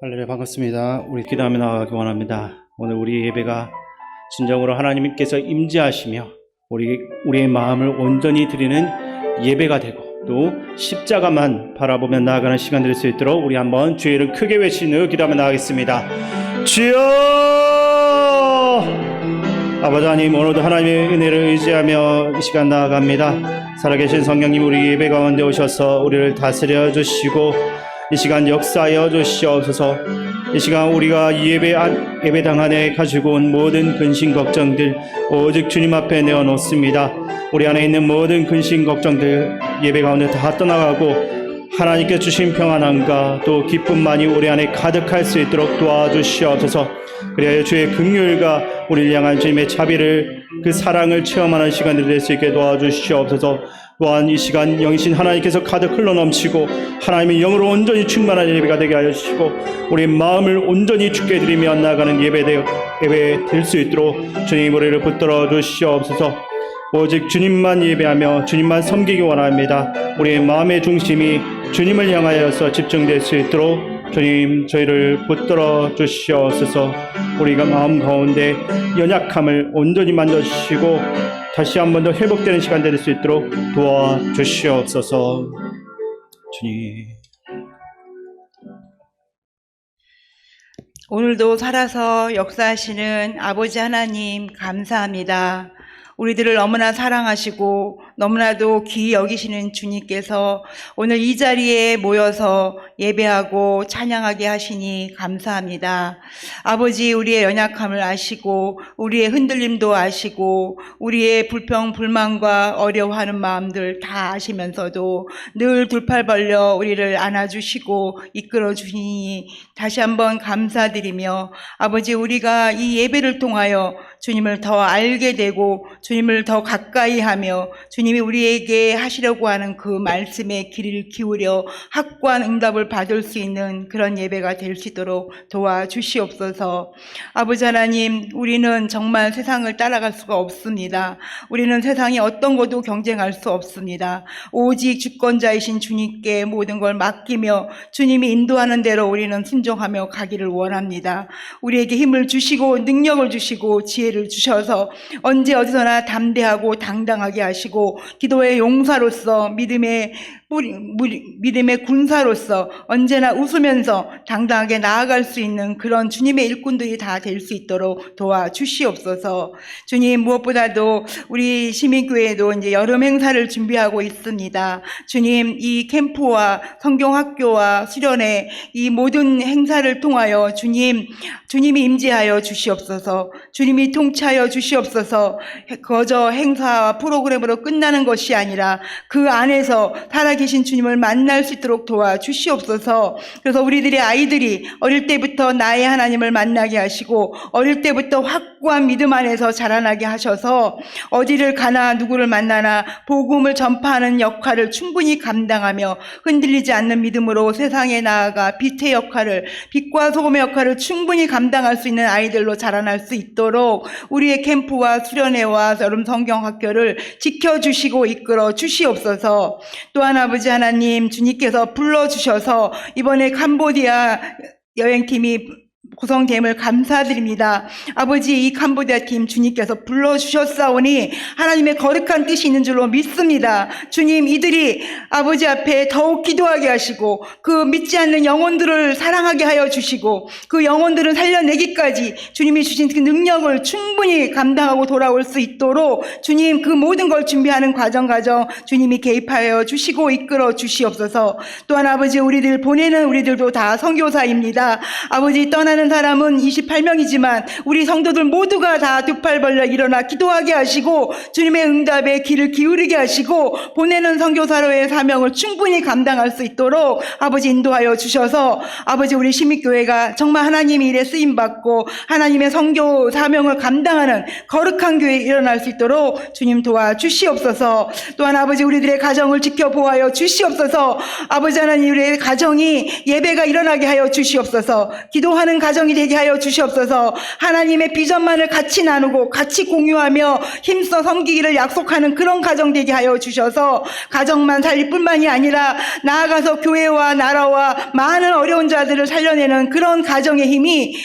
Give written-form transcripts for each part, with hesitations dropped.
할렐루야, 반갑습니다. 우리 기도하며 나아가기 원합니다. 오늘 우리 예배가 진정으로 하나님께서 임재하시며 우리의 마음을 온전히 드리는 예배가 되고 또 십자가만 바라보며 나아가는 시간 될 수 있도록 우리 한번 주의 이름 크게 외치는 기도하며 나아가겠습니다. 주여! 아버지 하나님, 오늘도 하나님의 은혜를 의지하며 이 시간 나아갑니다. 살아계신 성령님, 우리 예배 가운데 오셔서 우리를 다스려 주시고 이 시간 역사하여 주시옵소서. 이 시간 우리가 예배당 안에 가지고 온 모든 근심 걱정들 오직 주님 앞에 내어놓습니다. 우리 안에 있는 모든 근심 걱정들 예배 가운데 다 떠나가고 하나님께 주신 평안함과 또 기쁨만이 우리 안에 가득할 수 있도록 도와주시옵소서. 그래야 주의 긍휼과 우리를 향한 주님의 자비를, 그 사랑을 체험하는 시간들이 될 수 있게 도와주시옵소서. 또한 이 시간 영이신 하나님께서 가득 흘러넘치고 하나님의 영으로 온전히 충만한 예배가 되게 하여 주시고 우리 마음을 온전히 주께 드리며 나아가는 예배 될 수 있도록 주님 우리를 붙들어 주시옵소서. 오직 주님만 예배하며 주님만 섬기기 원합니다. 우리의 마음의 중심이 주님을 향하여서 집중될 수 있도록 주님 저희를 붙들어 주시옵소서. 우리가 마음 가운데 연약함을 온전히 만져주시고 다시 한 번 더 회복되는 시간 될 수 있도록 도와주시옵소서. 주님, 오늘도 살아서 역사하시는 아버지 하나님 감사합니다. 우리들을 너무나 사랑하시고 너무나도 귀히 여기시는 주님께서 오늘 이 자리에 모여서 예배하고 찬양하게 하시니 감사합니다. 아버지, 우리의 연약함을 아시고 우리의 흔들림도 아시고 우리의 불평 불만과 어려워하는 마음들 다 아시면서도 늘 두 팔 벌려 우리를 안아주시고 이끌어 주시니 다시 한번 감사드리며 아버지, 우리가 이 예배를 통하여 주님을 더 알게 되고 주님을 더 가까이 하며 주님이 우리에게 하시려고 하는 그 말씀에 귀를 기울여 확고한 응답을 받을 수 있는 그런 예배가 될 수 있도록 도와주시옵소서. 아버지 하나님, 우리는 정말 세상을 따라갈 수가 없습니다. 우리는 세상이 어떤 것도 경쟁할 수 없습니다. 오직 주권자이신 주님께 모든 걸 맡기며 주님이 인도하는 대로 우리는 순종하며 가기를 원합니다. 우리에게 힘을 주시고 능력을 주시고 지혜를 주셔서 언제 어디서나 담대하고 당당하게 하시고 기도의 용사로서 믿음의 군사로서 언제나 웃으면서 당당하게 나아갈 수 있는 그런 주님의 일꾼들이 다 될 수 있도록 도와주시옵소서. 주님, 무엇보다도 우리 시민교회도 이제 여름 행사를 준비하고 있습니다. 주님, 이 캠프와 성경학교와 수련회 이 모든 행사를 통하여 주님이 임재하여 주시옵소서. 주님이 통치하여 주시옵소서. 거저 행사와 프로그램으로 끝나는 것이 아니라 그 안에서 살아계신 주님을 만날 수 있도록 도와주시옵소서. 그래서 우리들의 아이들이 어릴 때부터 나의 하나님을 만나게 하시고 어릴 때부터 확고한 믿음 안에서 자라나게 하셔서 어디를 가나 누구를 만나나 복음을 전파하는 역할을 충분히 감당하며 흔들리지 않는 믿음으로 세상에 나아가 빛과 소금의 역할을 충분히 감당할 수 있는 아이들로 자라날 수 있도록 우리의 캠프와 수련회와 여름 성경학교를 지켜주시고 이끌어 주시옵소서. 또한 아버지 하나님, 주님께서 불러주셔서 이번에 캄보디아 여행팀이 구성됨을 감사드립니다. 아버지, 이 캄보디아 팀 주님께서 불러주셨사오니 하나님의 거룩한 뜻이 있는 줄로 믿습니다. 주님, 이들이 아버지 앞에 더욱 기도하게 하시고 그 믿지 않는 영혼들을 사랑하게 하여 주시고 그 영혼들을 살려내기까지 주님이 주신 그 능력을 충분히 감당하고 돌아올 수 있도록 주님, 그 모든 걸 준비하는 과정 주님이 개입하여 주시고 이끌어 주시옵소서. 또한 아버지, 우리들 보내는 우리들도 다 선교사입니다. 아버지, 떠나는 사람은 28명이지만 우리 성도들 모두가 다 두 팔 벌려 일어나 기도하게 하시고 주님의 응답에 귀를 기울이게 하시고 보내는 선교사로의 사명을 충분히 감당할 수 있도록 아버지 인도하여 주셔서 아버지, 우리 시민교회가 정말 하나님의 일에 쓰임받고 하나님의 선교 사명을 감당하는 거룩한 교회 일어날 수 있도록 주님 도와주시옵소서. 또한 아버지, 우리들의 가정을 지켜보아여 주시옵소서. 아버지 하나님, 우리의 가정이 예배가 일어나게 하여 주시옵소서. 기도하는 가정 가정이 되게 하여 주시옵소서. 하나님의 비전만을 같이 나누고 같이 공유하며 힘써 섬기기를 약속하는 그런 가정 되게 하여 주셔서 가정만 살릴 뿐만이 아니라 나아가서 교회와 나라와 많은 어려운 자들을 살려내는 그런 가정의 힘이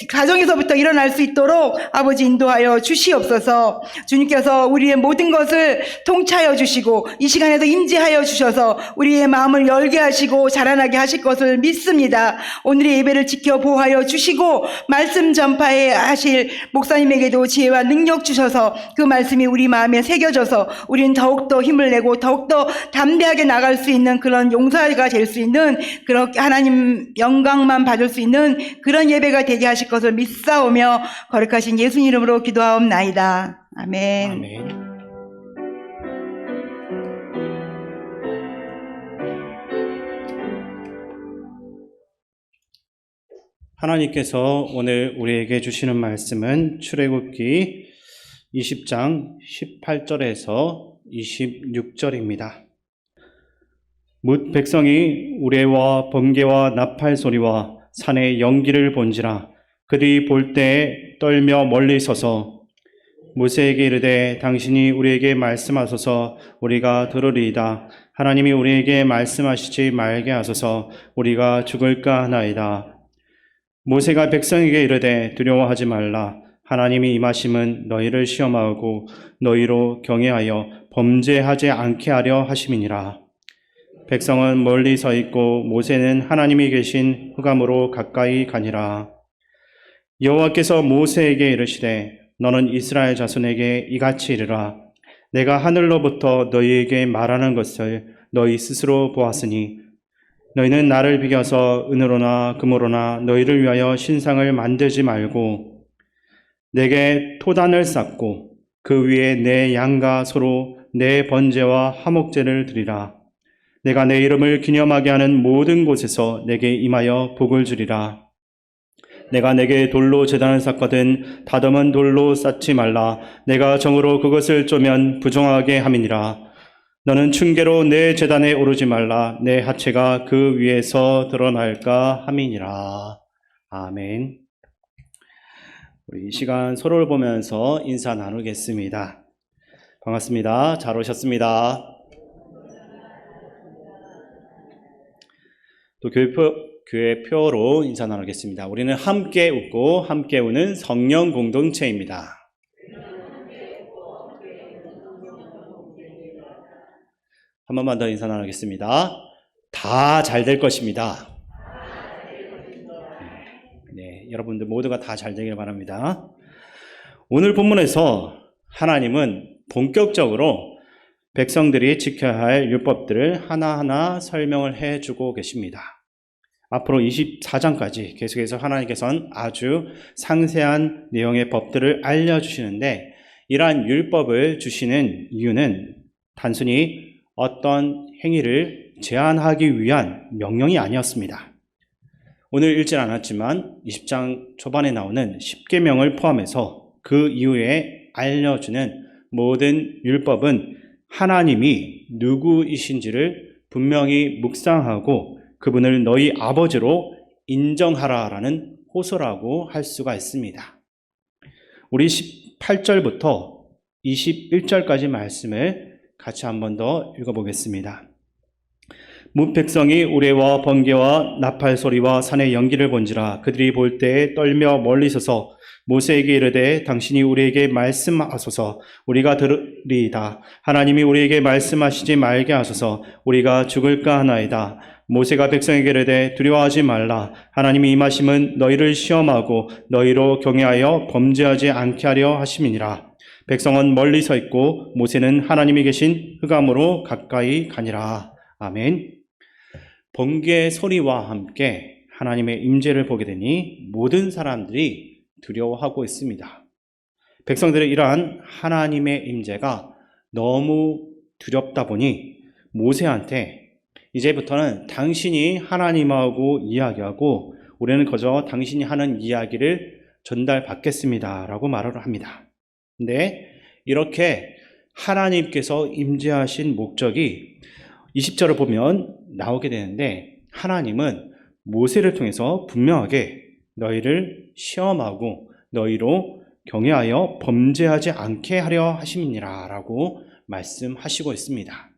가정에서부터 일어날 수 있도록 아버지 인도하여 주시옵소서. 주님께서 우리의 모든 것을 통치하여 주시고 이 시간에도 임재하여 주셔서 우리의 마음을 열게 하시고 자라나게 하실 것을 믿습니다. 오늘의 예배를 지켜 보호하여 주시고 말씀 전파에 하실 목사님에게도 지혜와 능력 주셔서 그 말씀이 우리 마음에 새겨져서 우리는 더욱더 힘을 내고 더욱더 담대하게 나갈 수 있는 그런 용사가 될 수 있는 그렇게 하나님 영광만 받을 수 있는 그런 예배가 되게 하실 것을 믿사오며 거룩하신 예수님 이름으로 기도하옵나이다. 아멘. 아멘. 하나님께서 오늘 우리에게 주시는 말씀은 출애굽기 20장 18절에서 26절입니다. 뭇 백성이 우레와 번개와 나팔 소리와 산의 연기를 본지라 그들이 볼 때에 떨며 멀리 서서 모세에게 이르되 당신이 우리에게 말씀하소서 우리가 들으리이다. 하나님이 우리에게 말씀하시지 말게 하소서 우리가 죽을까 하나이다. 모세가 백성에게 이르되 두려워하지 말라. 하나님이 임하심은 너희를 시험하고 너희로 경외하여 범죄하지 않게 하려 하심이니라. 백성은 멀리 서 있고 모세는 하나님이 계신 흑암으로 가까이 가니라. 여호와께서 모세에게 이르시되 너는 이스라엘 자손에게 이같이 이르라. 내가 하늘로부터 너희에게 말하는 것을 너희 스스로 보았으니 너희는 나를 비겨서 은으로나 금으로나 너희를 위하여 신상을 만들지 말고 내게 토단을 쌓고 그 위에 내 양과 소로 내 번제와 화목제를 드리라. 내가 내 이름을 기념하게 하는 모든 곳에서 내게 임하여 복을 주리라. 내가 내게 돌로 제단을 쌓거든 다듬은 돌로 쌓지 말라. 내가 정으로 그것을 쪼면 부정하게 함이니라. 너는 층계로 내 제단에 오르지 말라. 내 하체가 그 위에서 드러날까 함이니라. 아멘. 우리 이 시간 서로를 보면서 인사 나누겠습니다. 반갑습니다. 잘 오셨습니다. 또 교회표로 인사 나누겠습니다. 우리는 함께 웃고 함께 우는 성령 공동체입니다. 한 번만 더 인사 나누겠습니다. 다 잘 될 것입니다. 네, 여러분들 모두가 다 잘 되길 바랍니다. 오늘 본문에서 하나님은 본격적으로 백성들이 지켜야 할 율법들을 하나하나 설명을 해주고 계십니다. 앞으로 24장까지 계속해서 하나님께서는 아주 상세한 내용의 법들을 알려주시는데 이러한 율법을 주시는 이유는 단순히 어떤 행위를 제한하기 위한 명령이 아니었습니다. 오늘 읽진 않았지만 20장 초반에 나오는 10계명을 포함해서 그 이후에 알려주는 모든 율법은 하나님이 누구이신지를 분명히 묵상하고 그분을 너희 아버지로 인정하라라는 호소라고 할 수가 있습니다. 우리 18절부터 21절까지 말씀을 같이 한 번 더 읽어보겠습니다. 뭇 백성이 우레와 번개와 나팔 소리와 산의 연기를 본지라 그들이 볼 때에 떨며 멀리 서서 모세에게 이르되 당신이 우리에게 말씀하소서 우리가 들으리이다. 하나님이 우리에게 말씀하시지 말게 하소서 우리가 죽을까 하나이다. 모세가 백성에게 이르되 두려워하지 말라. 하나님이 임하심은 너희를 시험하고 너희로 경외하여 범죄하지 않게 하려 하심이니라. 백성은 멀리 서 있고 모세는 하나님이 계신 흑암으로 가까이 가니라. 아멘. 번개 소리와 함께 하나님의 임재를 보게 되니 모든 사람들이 두려워하고 있습니다. 백성들의 이러한 하나님의 임재가 너무 두렵다 보니 모세한테 이제부터는 당신이 하나님하고 이야기하고 우리는 그저 당신이 하는 이야기를 전달받겠습니다 라고 말을 합니다. 근데 이렇게 하나님께서 임재하신 목적이 20절을 보면 나오게 되는데 하나님은 모세를 통해서 분명하게 너희를 시험하고 너희로 경외하여 범죄하지 않게 하려 하심이니라 라고 말씀하시고 있습니다.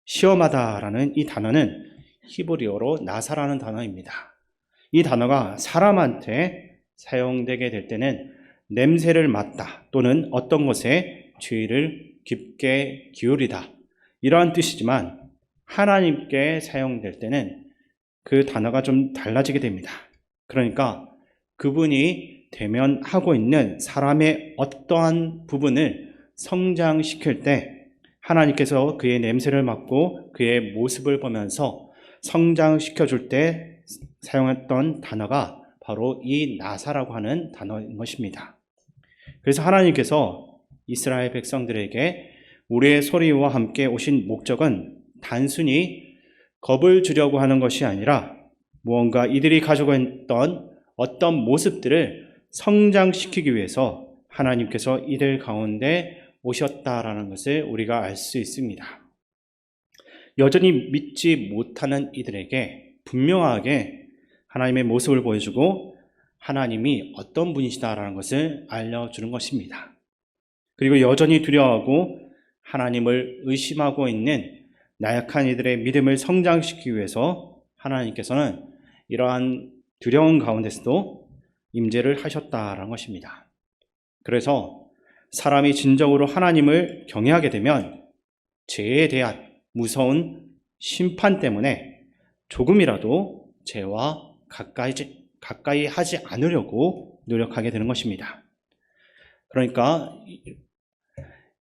시험하다라는 이 단어는 히브리어로 나사라는 단어입니다. 이 단어가 사람한테 사용되게 될 때는 냄새를 맡다 또는 어떤 것에 주의를 깊게 기울이다 이러한 뜻이지만 하나님께 사용될 때는 그 단어가 좀 달라지게 됩니다. 그러니까 그분이 대면하고 있는 사람의 어떠한 부분을 성장시킬 때 하나님께서 그의 냄새를 맡고 그의 모습을 보면서 성장시켜줄 때 사용했던 단어가 바로 이 나사라고 하는 단어인 것입니다. 그래서 하나님께서 이스라엘 백성들에게 우리의 소리와 함께 오신 목적은 단순히 겁을 주려고 하는 것이 아니라 무언가 이들이 가지고 있던 어떤 모습들을 성장시키기 위해서 하나님께서 이들 가운데 오셨다라는 것을 우리가 알 수 있습니다. 여전히 믿지 못하는 이들에게 분명하게 하나님의 모습을 보여주고 하나님이 어떤 분이시다라는 것을 알려주는 것입니다. 그리고 여전히 두려워하고 하나님을 의심하고 있는 나약한 이들의 믿음을 성장시키기 위해서 하나님께서는 이러한 두려운 가운데서도 임재를 하셨다라는 것입니다. 그래서 사람이 진정으로 하나님을 경외하게 되면 죄에 대한 무서운 심판 때문에 조금이라도 죄와 가까이 하지 않으려고 노력하게 되는 것입니다. 그러니까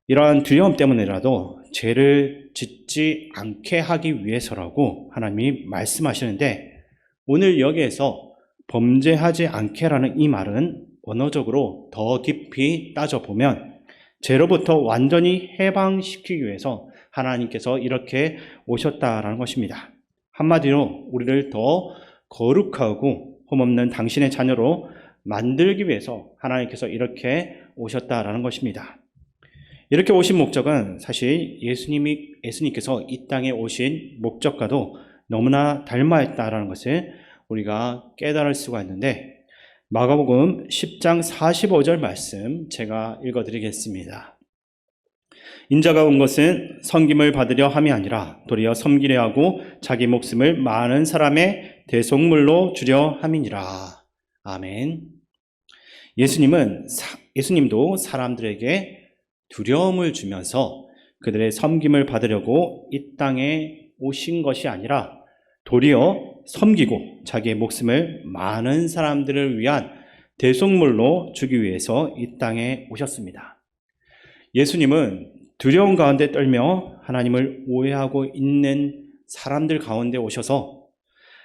이러한 두려움 때문에라도 죄를 짓지 않게 하기 위해서라고 하나님이 말씀하시는데, 오늘 여기에서 범죄하지 않게라는 이 말은 언어적으로 더 깊이 따져보면 죄로부터 완전히 해방시키기 위해서 하나님께서 이렇게 오셨다라는 것입니다. 한마디로 우리를 더 거룩하고 흠없는 당신의 자녀로 만들기 위해서 하나님께서 이렇게 오셨다라는 것입니다. 이렇게 오신 목적은 사실 예수님께서 이 땅에 오신 목적과도 너무나 닮아있다라는 것을 우리가 깨달을 수가 있는데, 마가복음 10장 45절 말씀 제가 읽어드리겠습니다. 인자가 온 것은 섬김을 받으려 함이 아니라 도리어 섬기려 하고 자기 목숨을 많은 사람의 대속물로 주려 함이니라. 아멘. 예수님도 사람들에게 두려움을 주면서 그들의 섬김을 받으려고 이 땅에 오신 것이 아니라 도리어 섬기고 자기의 목숨을 많은 사람들을 위한 대속물로 주기 위해서 이 땅에 오셨습니다. 예수님은 두려움 가운데 떨며 하나님을 오해하고 있는 사람들 가운데 오셔서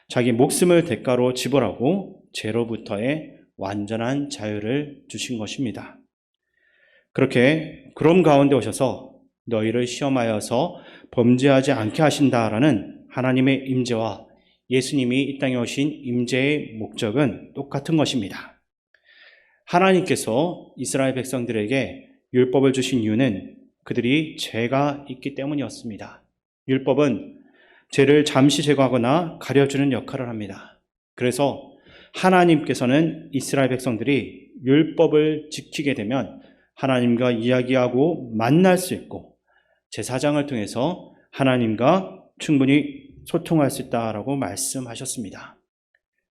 자기 목숨을 대가로 지불하고 죄로부터의 완전한 자유를 주신 것입니다. 그런 가운데 오셔서 너희를 시험하여서 범죄하지 않게 하신다라는 하나님의 임재와 예수님이 이 땅에 오신 임재의 목적은 똑같은 것입니다. 하나님께서 이스라엘 백성들에게 율법을 주신 이유는 그들이 죄가 있기 때문이었습니다. 율법은 죄를 잠시 제거하거나 가려주는 역할을 합니다. 그래서 하나님께서는 이스라엘 백성들이 율법을 지키게 되면 하나님과 이야기하고 만날 수 있고 제사장을 통해서 하나님과 충분히 소통할 수 있다라고 말씀하셨습니다.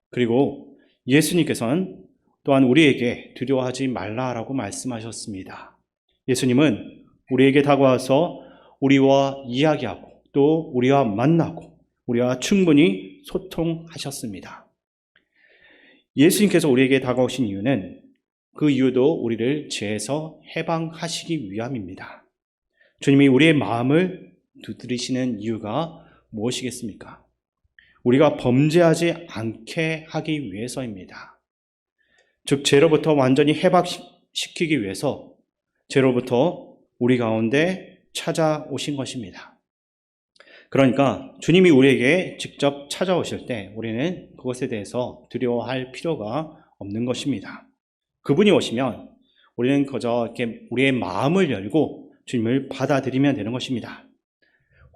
그리고 예수님께서는 또한 우리에게 두려워하지 말라라고 말씀하셨습니다. 예수님은 우리에게 다가와서 우리와 이야기하고 또 우리와 만나고 우리와 충분히 소통하셨습니다. 예수님께서 우리에게 다가오신 이유는 그 이유도 우리를 죄에서 해방하시기 위함입니다. 주님이 우리의 마음을 두드리시는 이유가 무엇이겠습니까? 우리가 범죄하지 않게 하기 위해서입니다. 즉 죄로부터 완전히 해방시키기 위해서 죄로부터 우리 가운데 찾아오신 것입니다. 그러니까 주님이 우리에게 직접 찾아오실 때 우리는 그것에 대해서 두려워할 필요가 없는 것입니다. 그분이 오시면 우리는 그저 이렇게 우리의 마음을 열고 주님을 받아들이면 되는 것입니다.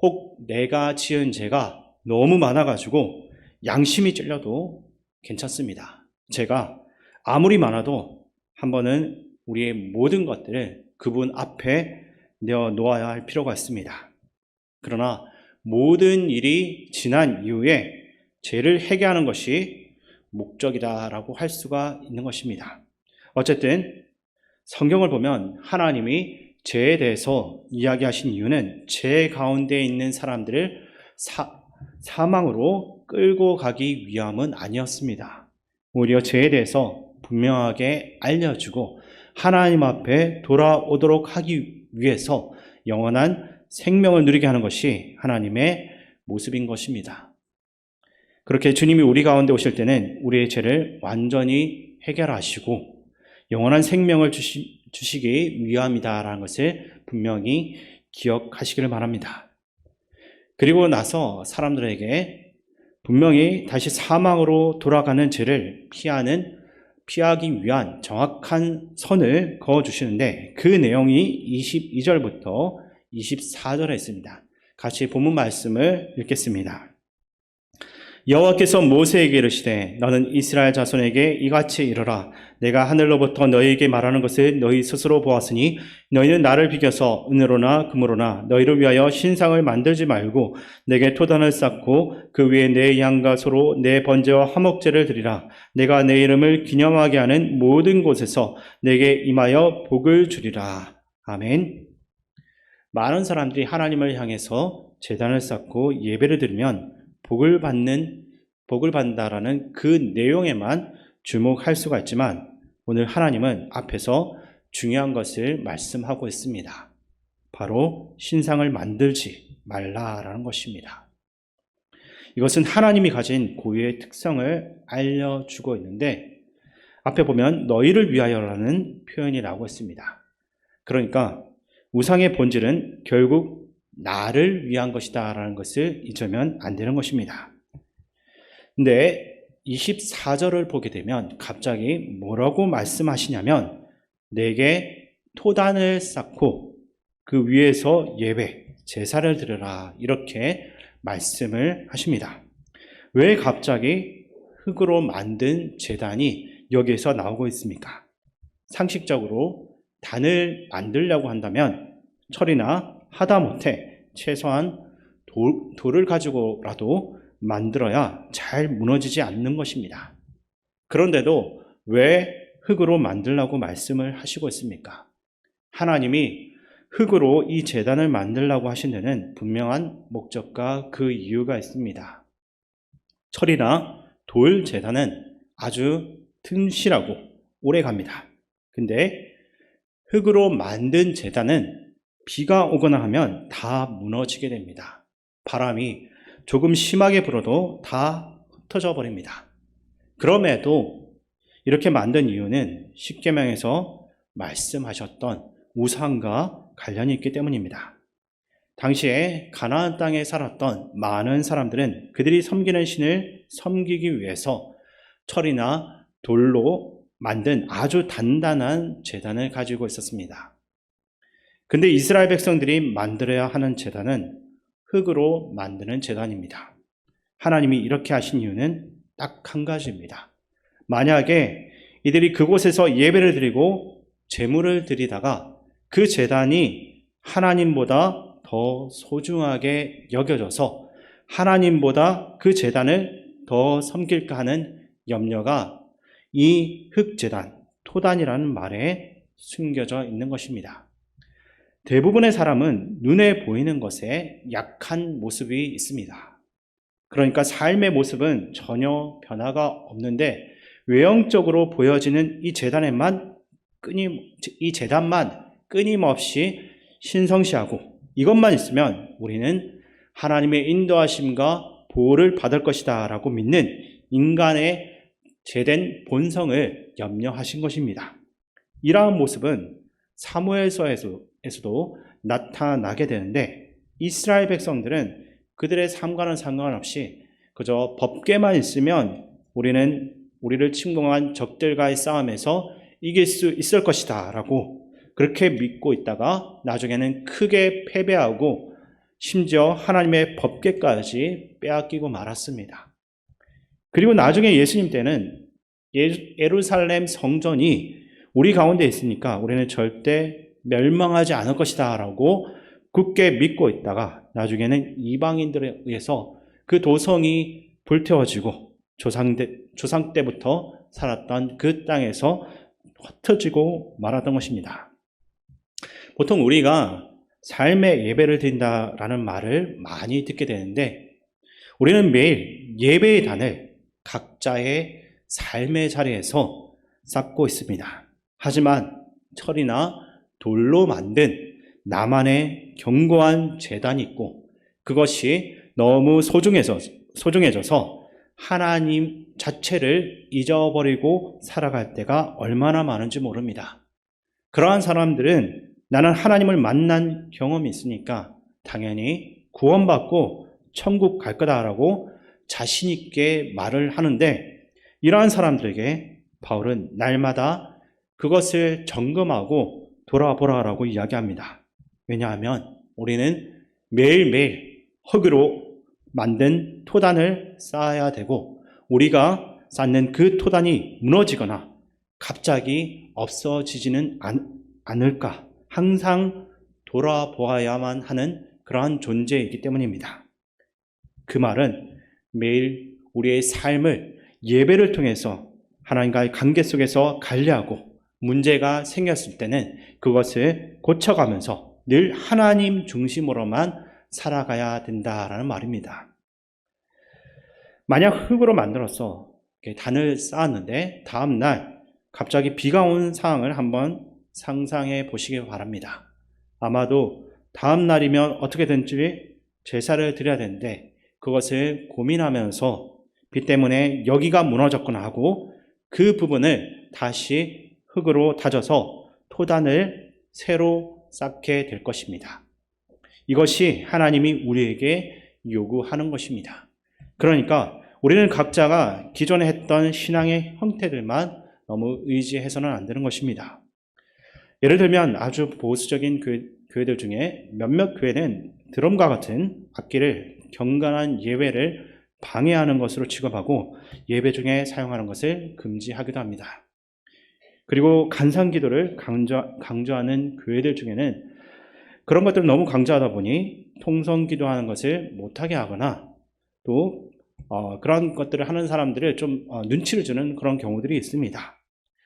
혹 내가 지은 죄가 너무 많아가지고 양심이 찔려도 괜찮습니다. 제가 아무리 많아도 한 번은 우리의 모든 것들을 그분 앞에 내어놓아야 할 필요가 있습니다. 그러나 모든 일이 지난 이후에 죄를 회개하는 것이 목적이다라고 할 수가 있는 것입니다. 어쨌든 성경을 보면 하나님이 죄에 대해서 이야기하신 이유는 죄 가운데 있는 사람들을 사망으로 끌고 가기 위함은 아니었습니다. 오히려 죄에 대해서 분명하게 알려주고 하나님 앞에 돌아오도록 하기 위해서 영원한 생명을 누리게 하는 것이 하나님의 모습인 것입니다. 그렇게 주님이 우리 가운데 오실 때는 우리의 죄를 완전히 해결하시고 영원한 생명을 주시기 위함이다라는 것을 분명히 기억하시기를 바랍니다. 그리고 나서 사람들에게 분명히 다시 사망으로 돌아가는 죄를 피하기 위한 정확한 선을 그어주시는데 그 내용이 22절부터 24절에 있습니다. 같이 본문 말씀을 읽겠습니다. 여호와께서 모세에게 이르시되 너는 이스라엘 자손에게 이같이 이르라. 내가 하늘로부터 너희에게 말하는 것을 너희 스스로 보았으니 너희는 나를 비겨서 은으로나 금으로나 너희를 위하여 신상을 만들지 말고 내게 토단을 쌓고 그 위에 내 양과 소로 내 번제와 화목제를 드리라. 내가 내 이름을 기념하게 하는 모든 곳에서 내게 임하여 복을 주리라. 아멘. 많은 사람들이 하나님을 향해서 제단을 쌓고 예배를 드리면 복을 받는다라는 그 내용에만 주목할 수가 있지만 오늘 하나님은 앞에서 중요한 것을 말씀하고 있습니다. 바로 신상을 만들지 말라라는 것입니다. 이것은 하나님이 가진 고유의 특성을 알려주고 있는데 앞에 보면 너희를 위하여라는 표현이 나오고 있습니다. 그러니까 우상의 본질은 결국 나를 위한 것이다 라는 것을 잊으면 안 되는 것입니다. 근데 24절을 보게 되면 갑자기 뭐라고 말씀하시냐면 내게 토단을 쌓고 그 위에서 예배, 제사를 드려라 이렇게 말씀을 하십니다. 왜 갑자기 흙으로 만든 제단이 여기에서 나오고 있습니까? 상식적으로 단을 만들려고 한다면 철이나 하다못해 최소한 돌을 가지고라도 만들어야 잘 무너지지 않는 것입니다. 그런데도 왜 흙으로 만들라고 말씀을 하시고 있습니까? 하나님이 흙으로 이 제단을 만들라고 하신 데는 분명한 목적과 그 이유가 있습니다. 철이나 돌 제단은 아주 튼실하고 오래 갑니다. 근데 흙으로 만든 제단은 비가 오거나 하면 다 무너지게 됩니다. 바람이 조금 심하게 불어도 다 흩어져 버립니다. 그럼에도 이렇게 만든 이유는 십계명에서 말씀하셨던 우상과 관련이 있기 때문입니다. 당시에 가나안 땅에 살았던 많은 사람들은 그들이 섬기는 신을 섬기기 위해서 철이나 돌로 만든 아주 단단한 제단을 가지고 있었습니다. 근데 이스라엘 백성들이 만들어야 하는 제단은 흙으로 만드는 제단입니다. 하나님이 이렇게 하신 이유는 딱 한 가지입니다. 만약에 이들이 그곳에서 예배를 드리고 제물을 드리다가 그 제단이 하나님보다 더 소중하게 여겨져서 하나님보다 그 제단을 더 섬길까 하는 염려가 이 흙제단, 토단이라는 말에 숨겨져 있는 것입니다. 대부분의 사람은 눈에 보이는 것에 약한 모습이 있습니다. 그러니까 삶의 모습은 전혀 변화가 없는데 외형적으로 보여지는 이 제단만 끊임없이 신성시하고 이것만 있으면 우리는 하나님의 인도하심과 보호를 받을 것이다 라고 믿는 인간의 죄된 본성을 염려하신 것입니다. 이러한 모습은 사무엘서에서도 나타나게 되는데 이스라엘 백성들은 그들의 삶과는 상관없이 그저 법궤만 있으면 우리를 침공한 적들과의 싸움에서 이길 수 있을 것이다 라고 그렇게 믿고 있다가 나중에는 크게 패배하고 심지어 하나님의 법궤까지 빼앗기고 말았습니다. 그리고 나중에 예수님 때는 예루살렘 성전이 우리 가운데 있으니까 우리는 절대 멸망하지 않을 것이다 라고 굳게 믿고 있다가 나중에는 이방인들에 의해서 그 도성이 불태워지고 조상 때부터 살았던 그 땅에서 흩어지고 말았던 것입니다. 보통 우리가 삶의 예배를 드린다라는 말을 많이 듣게 되는데 우리는 매일 예배의 단을 각자의 삶의 자리에서 쌓고 있습니다. 하지만 철이나 돌로 만든 나만의 견고한 제단이 있고 그것이 너무 소중해져서 하나님 자체를 잊어버리고 살아갈 때가 얼마나 많은지 모릅니다. 그러한 사람들은 나는 하나님을 만난 경험이 있으니까 당연히 구원받고 천국 갈 거다라고 자신 있게 말을 하는데 이러한 사람들에게 바울은 날마다 그것을 점검하고 돌아보라라고 이야기합니다. 왜냐하면 우리는 매일매일 흙으로 만든 토단을 쌓아야 되고 우리가 쌓는 그 토단이 무너지거나 갑자기 없어지지는 않을까 항상 돌아보아야만 하는 그러한 존재이기 때문입니다. 그 말은 매일 우리의 삶을 예배를 통해서 하나님과의 관계 속에서 관리하고 문제가 생겼을 때는 그것을 고쳐가면서 늘 하나님 중심으로만 살아가야 된다라는 말입니다. 만약 흙으로 만들어서 단을 쌓았는데 다음날 갑자기 비가 온 상황을 한번 상상해 보시기 바랍니다. 아마도 다음 날이면 어떻게든지 제사를 드려야 되는데 그것을 고민하면서 비 때문에 여기가 무너졌구나 하고 그 부분을 다시 흙으로 다져서 토단을 새로 쌓게 될 것입니다. 이것이 하나님이 우리에게 요구하는 것입니다. 그러니까 우리는 각자가 기존에 했던 신앙의 형태들만 너무 의지해서는 안 되는 것입니다. 예를 들면 아주 보수적인 교회들 중에 몇몇 교회는 드럼과 같은 악기를 경건한 예배를 방해하는 것으로 취급하고 예배 중에 사용하는 것을 금지하기도 합니다. 그리고 간상기도를 강조하는 교회들 중에는 그런 것들을 너무 강조하다 보니 통성기도하는 것을 못하게 하거나 또 그런 것들을 하는 사람들을 좀 눈치를 주는 그런 경우들이 있습니다.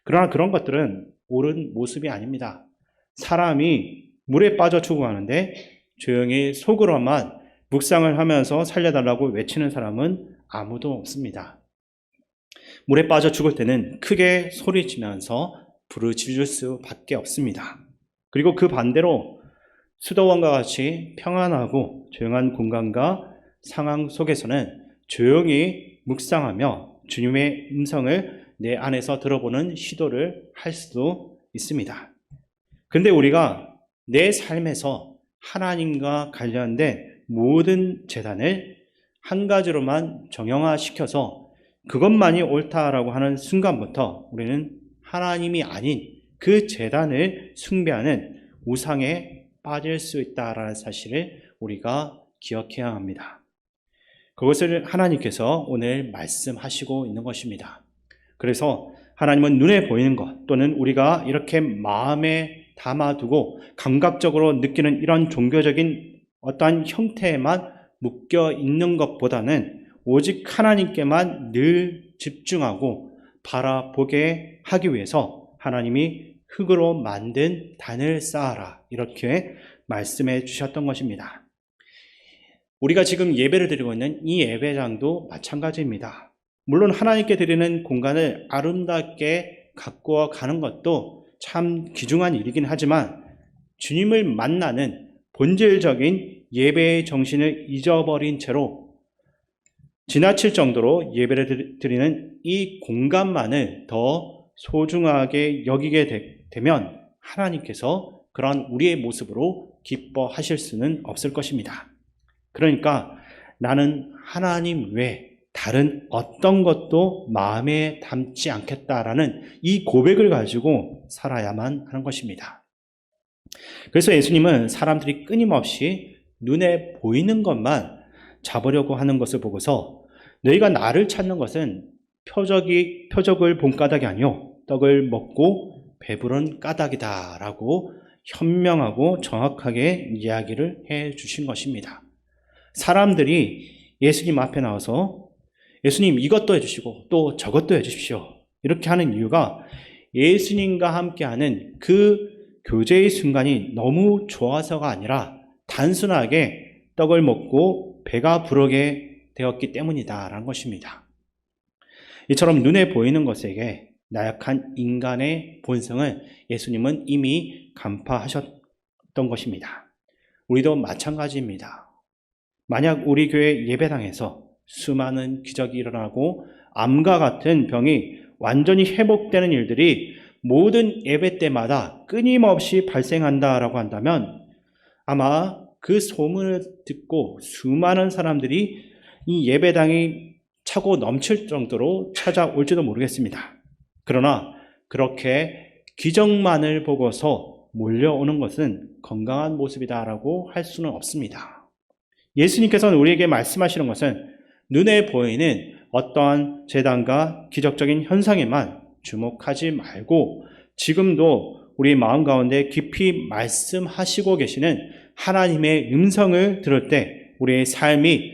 그러나 그런 것들은 옳은 모습이 아닙니다. 사람이 물에 빠져 죽어가는데 조용히 속으로만 묵상을 하면서 살려달라고 외치는 사람은 아무도 없습니다. 물에 빠져 죽을 때는 크게 소리치면서 부르짖을 수밖에 없습니다. 그리고 그 반대로 수도원과 같이 평안하고 조용한 공간과 상황 속에서는 조용히 묵상하며 주님의 음성을 내 안에서 들어보는 시도를 할 수도 있습니다. 그런데 우리가 내 삶에서 하나님과 관련된 모든 재단을 한 가지로만 정형화시켜서 그것만이 옳다라고 하는 순간부터 우리는 하나님이 아닌 그 재단을 숭배하는 우상에 빠질 수 있다라는 사실을 우리가 기억해야 합니다. 그것을 하나님께서 오늘 말씀하시고 있는 것입니다. 그래서 하나님은 눈에 보이는 것 또는 우리가 이렇게 마음에 담아두고 감각적으로 느끼는 이런 종교적인 어떠한 형태에만 묶여 있는 것보다는 오직 하나님께만 늘 집중하고 바라보게 하기 위해서 하나님이 흙으로 만든 단을 쌓아라 이렇게 말씀해 주셨던 것입니다. 우리가 지금 예배를 드리고 있는 이 예배장도 마찬가지입니다. 물론 하나님께 드리는 공간을 아름답게 가꾸어 가는 것도 참 귀중한 일이긴 하지만 주님을 만나는 본질적인 예배의 정신을 잊어버린 채로 지나칠 정도로 예배를 드리는 이 공간만을 더 소중하게 여기게 되면 하나님께서 그런 우리의 모습으로 기뻐하실 수는 없을 것입니다. 그러니까 나는 하나님 외에 다른 어떤 것도 마음에 담지 않겠다라는 이 고백을 가지고 살아야만 하는 것입니다. 그래서 예수님은 사람들이 끊임없이 눈에 보이는 것만 잡으려고 하는 것을 보고서 너희가 나를 찾는 것은 표적을 본 까닭이 아니요 떡을 먹고 배부른 까닭이다라고 현명하고 정확하게 이야기를 해 주신 것입니다. 사람들이 예수님 앞에 나와서 예수님 이것도 해주시고 또 저것도 해주십시오 이렇게 하는 이유가 예수님과 함께하는 그 교제의 순간이 너무 좋아서가 아니라 단순하게 떡을 먹고 배가 부르게 되었기 때문이다라는 것입니다. 이처럼 눈에 보이는 것에게 나약한 인간의 본성을 예수님은 이미 간파하셨던 것입니다. 우리도 마찬가지입니다. 만약 우리 교회 예배당에서 수많은 기적이 일어나고 암과 같은 병이 완전히 회복되는 일들이 모든 예배 때마다 끊임없이 발생한다라고 한다면 아마 그 소문을 듣고 수많은 사람들이 이 예배당이 차고 넘칠 정도로 찾아올지도 모르겠습니다. 그러나 그렇게 기적만을 보고서 몰려오는 것은 건강한 모습이다라고 할 수는 없습니다. 예수님께서는 우리에게 말씀하시는 것은 눈에 보이는 어떠한 재단과 기적적인 현상에만 주목하지 말고 지금도 우리 마음 가운데 깊이 말씀하시고 계시는 하나님의 음성을 들을 때 우리의 삶이